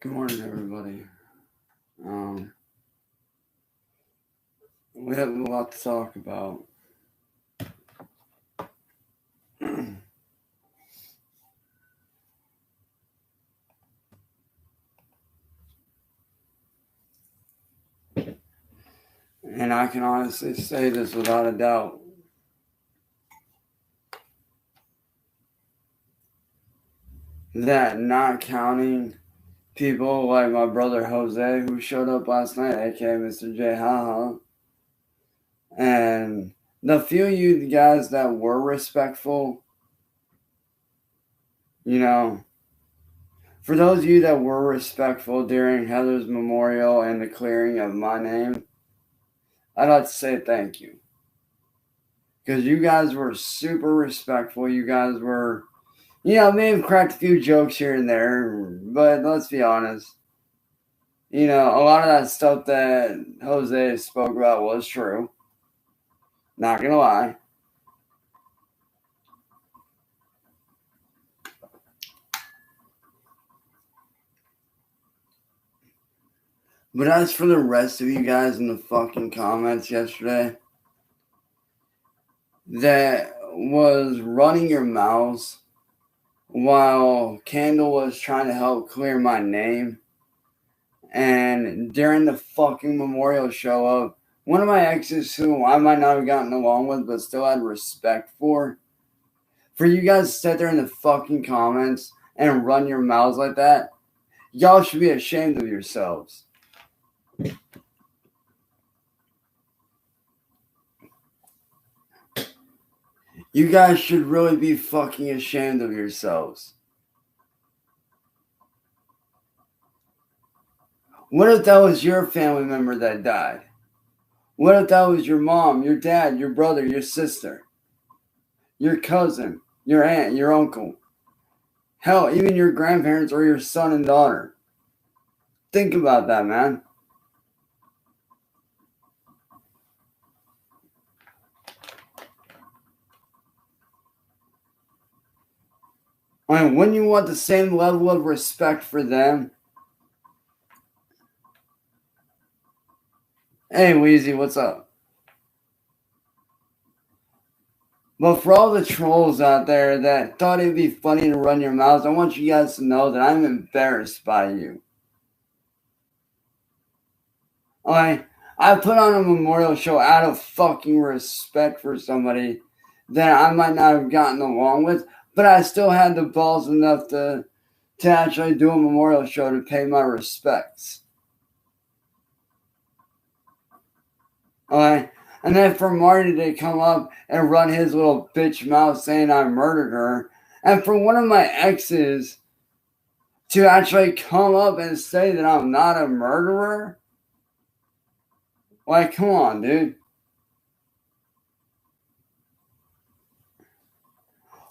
Good morning, everybody. We have a lot to talk about. And I can honestly say this without a doubt. That not counting people like my brother Jose, who showed up last night, aka Mr. J Haha, and the few you guys that were respectful, for those of you that were respectful during Heather's memorial and the clearing of my name, I'd like to say thank you. Because you guys were super respectful. You guys were, may have cracked a few jokes here and there, but let's be honest. A lot of that stuff that Jose spoke about was true. Not gonna lie. But as for the rest of you guys in the fucking comments yesterday that was running your mouths while Candle was trying to help clear my name, and during the fucking memorial show of one of my exes who I might not have gotten along with but still had respect for you guys to sit there in the fucking comments and run your mouths like that, y'all should be ashamed of yourselves. You guys should really be fucking ashamed of yourselves. What if that was your family member that died? What if that was your mom, your dad, your brother, your sister, your cousin, your aunt, your uncle? Hell, even your grandparents or your son and daughter. Think about that, man. I mean, wouldn't you want the same level of respect for them? Hey, Weezy, what's up? But for all the trolls out there that thought it'd be funny to run your mouths, I want you guys to know that I'm embarrassed by you. I put on a memorial show out of fucking respect for somebody that I might not have gotten along with, but I still had the balls enough to actually do a memorial show to pay my respects. And then for Marty to come up and run his little bitch mouth saying I murdered her, and for one of my exes to actually come up and say that I'm not a murderer, come on, dude.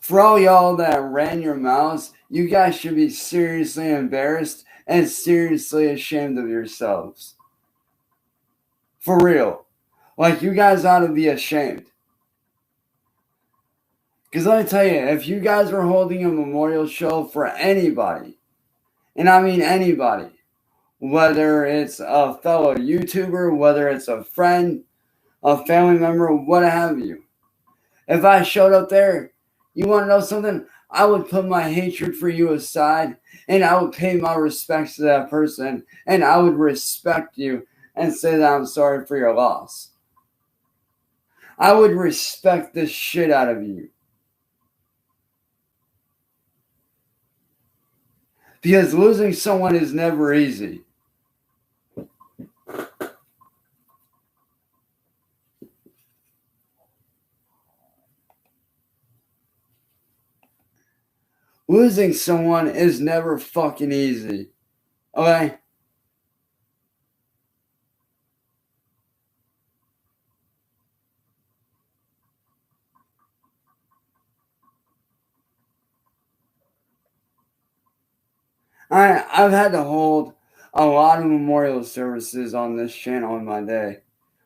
For all y'all that ran your mouths, you guys should be seriously embarrassed and seriously ashamed of yourselves. For real. You guys ought to be ashamed. Because let me tell you, if you guys were holding a memorial show for anybody, and I mean anybody, whether it's a fellow YouTuber, whether it's a friend, a family member, what have you, if I showed up there, you want to know something? I would put my hatred for you aside, and I would pay my respects to that person, and I would respect you and say that I'm sorry for your loss. I would respect the shit out of you. Because losing someone is never easy. Losing someone is never fucking easy. Okay? I've had to hold a lot of memorial services on this channel in my day,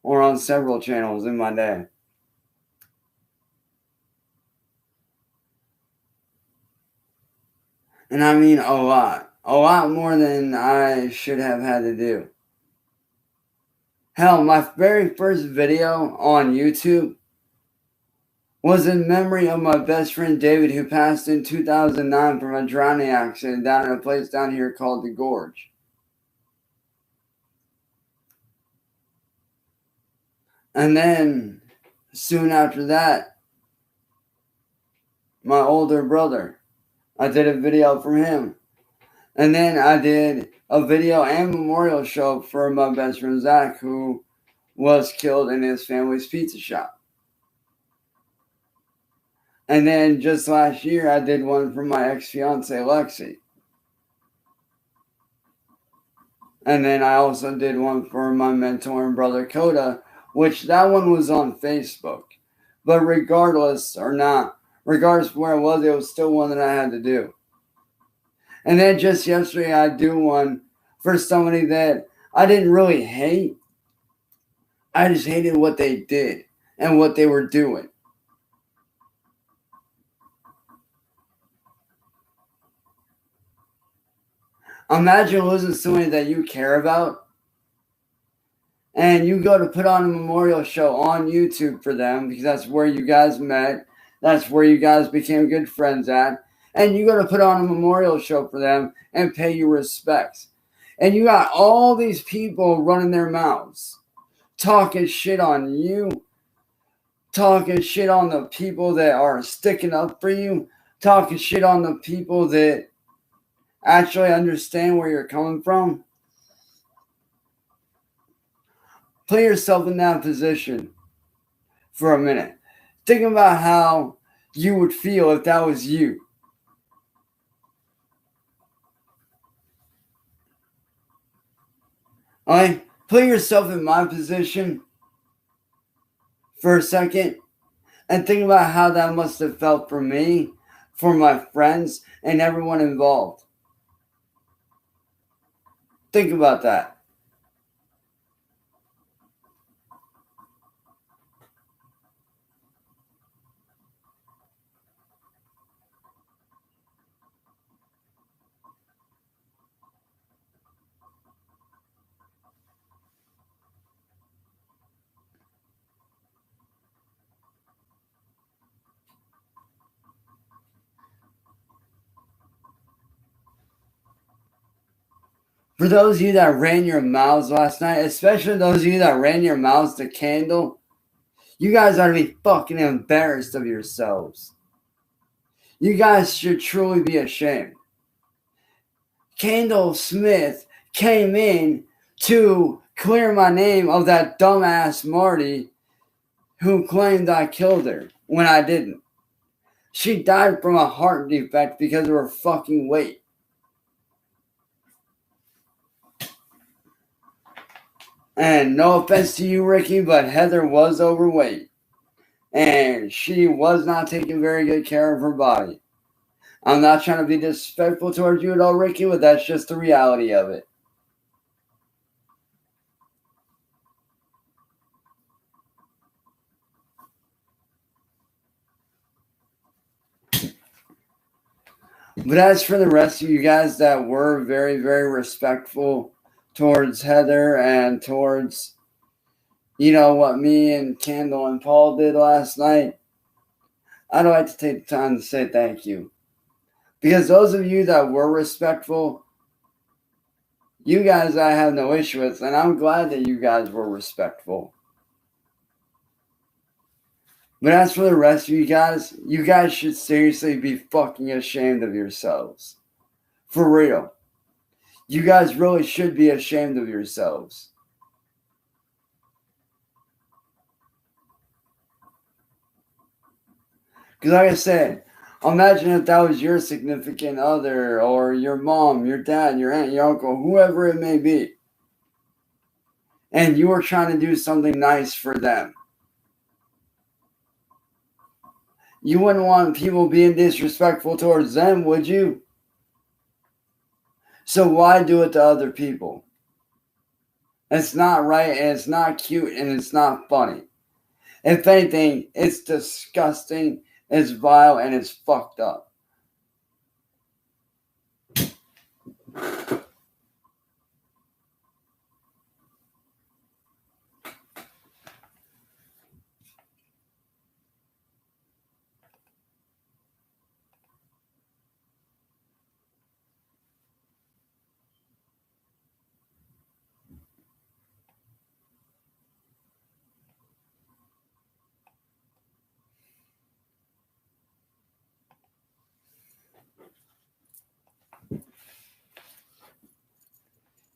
or on several channels in my day. And I mean a lot. a lot more than I should have had to do. Hell, my very first video on YouTube was in memory of my best friend David, who passed in 2009 from a drowning accident down in a place down here called the Gorge. And then, soon after that, my older brother, I did a video for him. And then I did a video and memorial show for my best friend Zach, who was killed in his family's pizza shop. And then just last year, I did one for my ex-fiance, Lexi. And then I also did one for my mentor and brother, Coda, which that one was on Facebook. But regardless of where it was still one that I had to do. And then just yesterday, I do one for somebody that I didn't really hate. I just hated what they did and what they were doing. Imagine losing somebody that you care about, and you go to put on a memorial show on YouTube for them because that's where you guys met. That's where you guys became good friends at. And you go to put on a memorial show for them and pay your respects. And you got all these people running their mouths, talking shit on you, talking shit on the people that are sticking up for you, talking shit on the people that actually understand where you're coming from. Put yourself in that position for a minute. Think about how you would feel if that was you. Alright? Put yourself in my position for a second and think about how that must have felt for me, for my friends, and everyone involved. Think about that. For those of you that ran your mouths last night, especially those of you that ran your mouths to Candle, you guys ought to be fucking embarrassed of yourselves. You guys should truly be ashamed. Candle Smith came in to clear my name of that dumbass Marty who claimed I killed her when I didn't. She died from a heart defect because of her fucking weight. And no offense to you, Ricky, but Heather was overweight. And she was not taking very good care of her body. I'm not trying to be disrespectful towards you at all, Ricky, but that's just the reality of it. But as for the rest of you guys that were very, very respectful towards Heather and towards, what me and Candle and Paul did last night, I'd like to take the time to say thank you. Because those of you that were respectful, you guys I have no issue with, and I'm glad that you guys were respectful. But as for the rest of you guys should seriously be fucking ashamed of yourselves. For real. You guys really should be ashamed of yourselves. Because like I said, imagine if that was your significant other or your mom, your dad, your aunt, your uncle, whoever it may be. And you were trying to do something nice for them. You wouldn't want people being disrespectful towards them, would you? So why do it to other people? It's not right, and it's not cute, and it's not funny. If anything, it's disgusting, it's vile, and it's fucked up.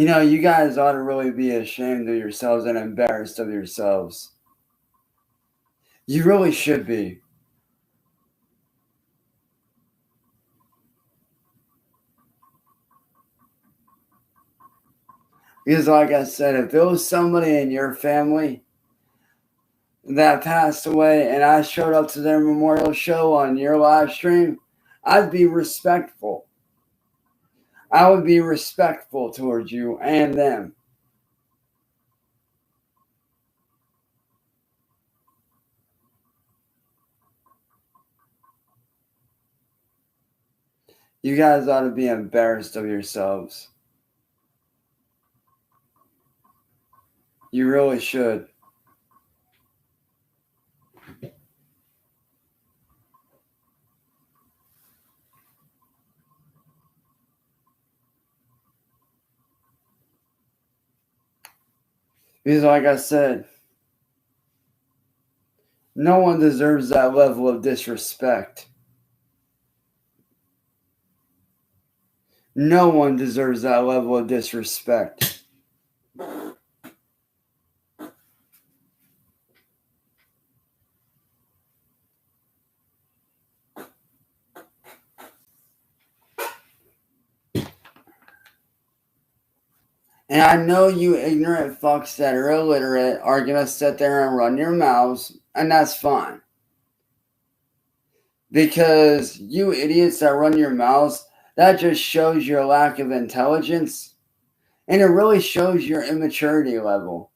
You guys ought to really be ashamed of yourselves and embarrassed of yourselves. You really should be. Because, like I said, if it was somebody in your family that passed away and I showed up to their memorial show on your live stream, I'd be respectful. I would be respectful towards you and them. You guys ought to be embarrassed of yourselves. You really should. Because, like I said, no one deserves that level of disrespect. No one deserves that level of disrespect. And I know you ignorant fucks that are illiterate are going to sit there and run your mouths, and that's fine. Because you idiots that run your mouths, that just shows your lack of intelligence. And it really shows your immaturity level.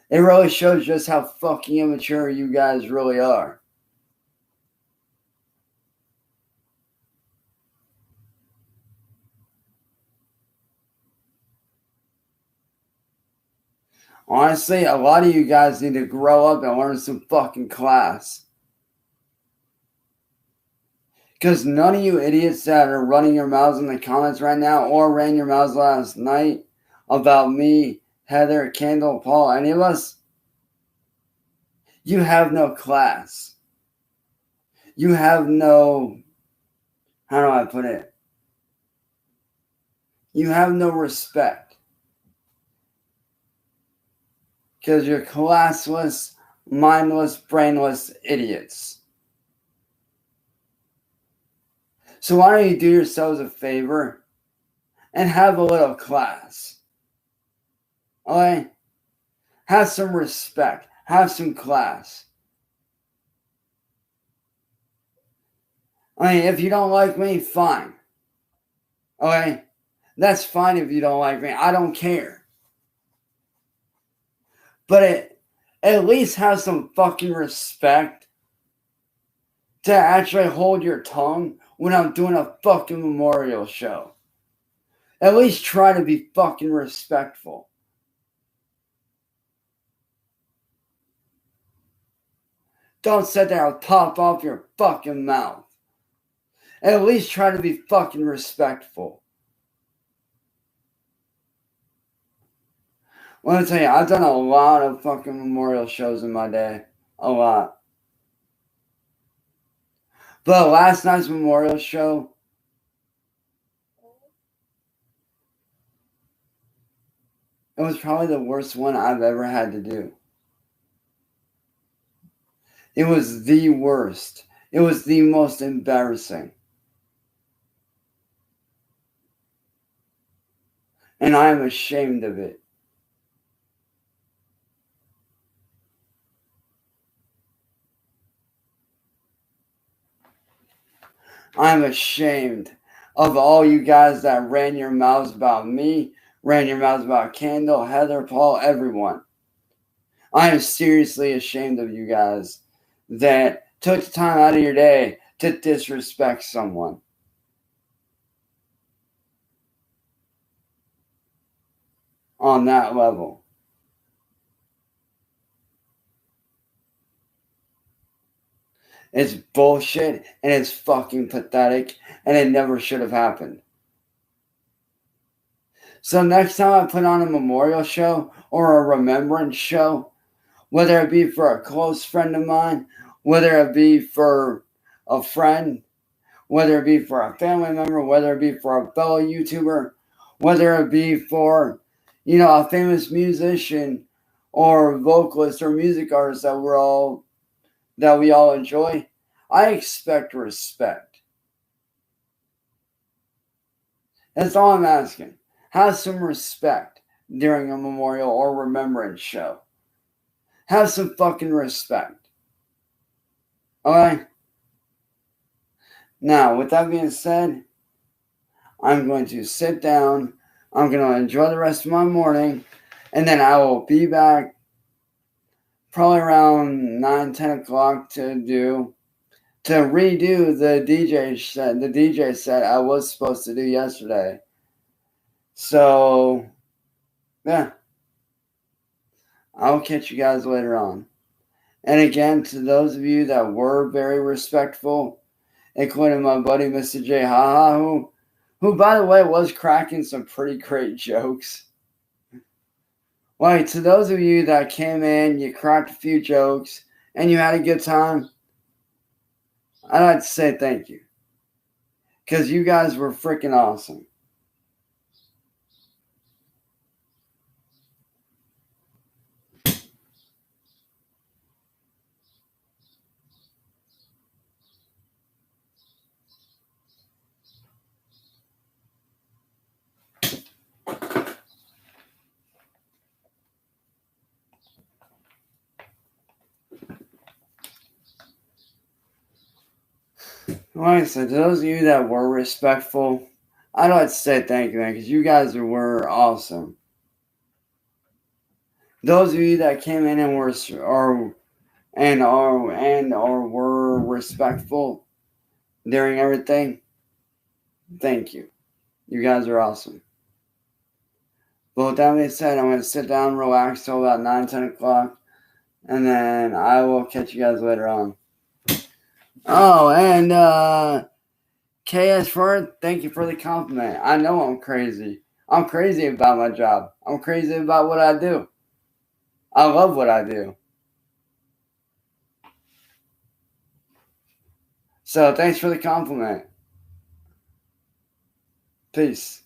It really shows just how fucking immature you guys really are. Honestly, a lot of you guys need to grow up and learn some fucking class. Because none of you idiots that are running your mouths in the comments right now or ran your mouths last night about me, Heather, Kendall, Paul, any of us, you have no class. You have no, how do I put it? You have no respect. Because you're classless, mindless, brainless idiots. So why don't you do yourselves a favor and have a little class? Okay? Have some respect. Have some class. I mean, if you don't like me, fine. Okay? That's fine if you don't like me. I don't care. But at least have some fucking respect to actually hold your tongue when I'm doing a fucking memorial show. At least try to be fucking respectful. Don't sit there and pop off your fucking mouth. At least try to be fucking respectful. Let me tell you, I've done a lot of fucking memorial shows in my day. A lot. But last night's memorial show, it was probably the worst one I've ever had to do. It was the worst. It was the most embarrassing. And I am ashamed of it. I'm ashamed of all you guys that ran your mouths about me, ran your mouths about Kendall, Heather, Paul, everyone. I am seriously ashamed of you guys that took the time out of your day to disrespect someone. On that level. It's bullshit and it's fucking pathetic and it never should have happened. So next time I put on a memorial show or a remembrance show, whether it be for a close friend of mine, whether it be for a friend, whether it be for a family member, whether it be for a fellow YouTuber, whether it be for, a famous musician or vocalist or music artist that we all enjoy. I expect respect. That's all I'm asking. Have some respect during a memorial or remembrance show. Have some fucking respect. Okay? Now, with that being said, I'm going to sit down. I'm going to enjoy the rest of my morning. And then I will be back probably around 9-10 o'clock to redo the DJ set I was supposed to do yesterday. So, yeah. I'll catch you guys later on. And again, to those of you that were very respectful, including my buddy Mr. J Haha, who by the way was cracking some pretty great jokes. Like, to those of you that came in, you cracked a few jokes, and you had a good time, I'd like to say thank you. Because you guys were freaking awesome. Like I said, to those of you that were respectful, I'd like to say thank you, man, because you guys were awesome. Those of you that came in and were respectful during everything, thank you. You guys are awesome. But with that being said, I'm going to sit down, relax till about 9-10 o'clock, and then I will catch you guys later on. Oh, and KS Ford, thank you for the compliment. I know I'm crazy. I'm crazy about my job. I'm crazy about what I do. I love what I do. So thanks for the compliment. Peace.